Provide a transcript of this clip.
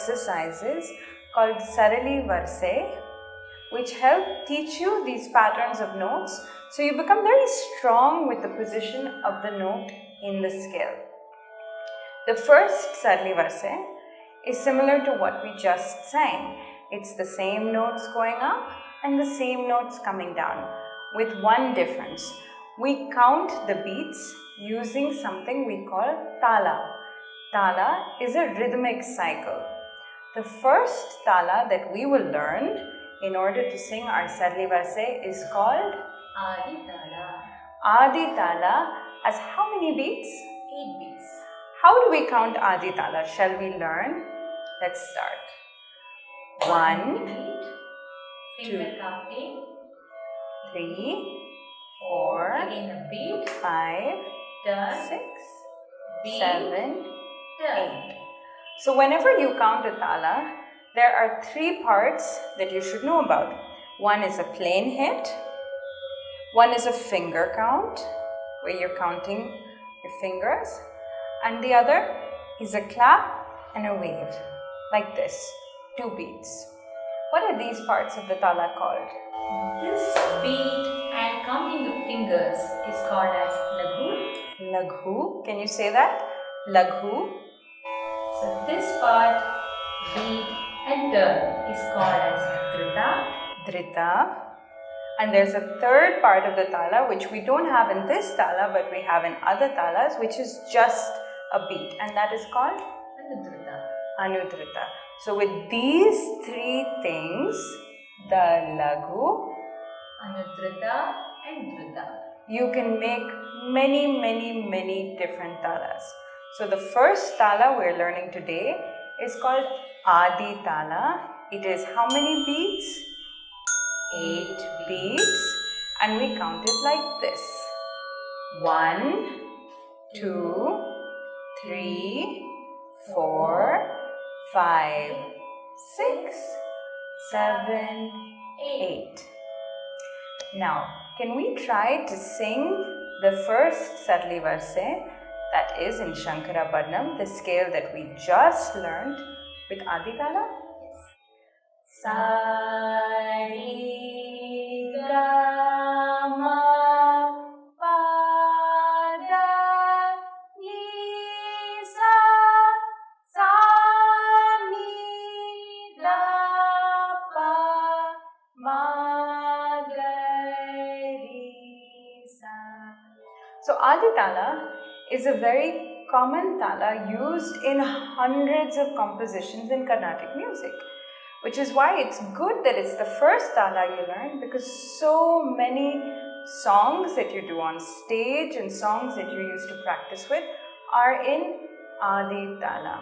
exercises called Sarali Varisai, which help teach you these patterns of notes so you become very strong with the position of the note in the scale. The first Sarali Varisai is similar to what we just sang. It's the same notes going up and the same notes coming down, with one difference. We count the beats using something we call tala. Tala is a rhythmic cycle. The first tala that we will learn in order to sing our Sarali Varisai is called Adi Tala. Adi Tala has how many beats? 8 beats. How do we count Adi Tala? Shall we learn? Let's start. 1, beat, finger counting, 3, 4, again a beat, 5, turn, 6, beat, 7, turn. 8. So whenever you count a tala, there are 3 parts that you should know about. One is a plain hit, one is a finger count, where you're counting your fingers, and the other is a clap and a wave, like this, 2 beats. What are these parts of the tala called? This beat and counting the fingers is called as laghu. Laghu. Can you say that? Laghu. So this part, beat and turn, is called as dhrita. Dhrita. And there's a third part of the tala which we don't have in this tala but we have in other talas, which is just a beat, and that is called Anudhrita. Anudhrita. So with these 3 things, the laghu, Anudhrita and dhrita, you can make many different talas. So the first tala we're learning today is called Adi Tala. It is how many beats? 8 beats, and we count it like this. 1, 2, 3, 4, 5, 6, 7, 8. Now, can we try to sing the first Sarali Varisai, that is in 𝗗𝗶𝗶𝗲𝗏, the scale that we just learned, with Adi Tala? Sa ri ga ma pa da ni sa sa ni da pa ma ga ri sa. So Adi Tala is a very common tala used in hundreds of compositions in Carnatic music, which is why it's good that it's the first tala you learn, because so many songs that you do on stage and songs that you used to practice with are in Adi Tala.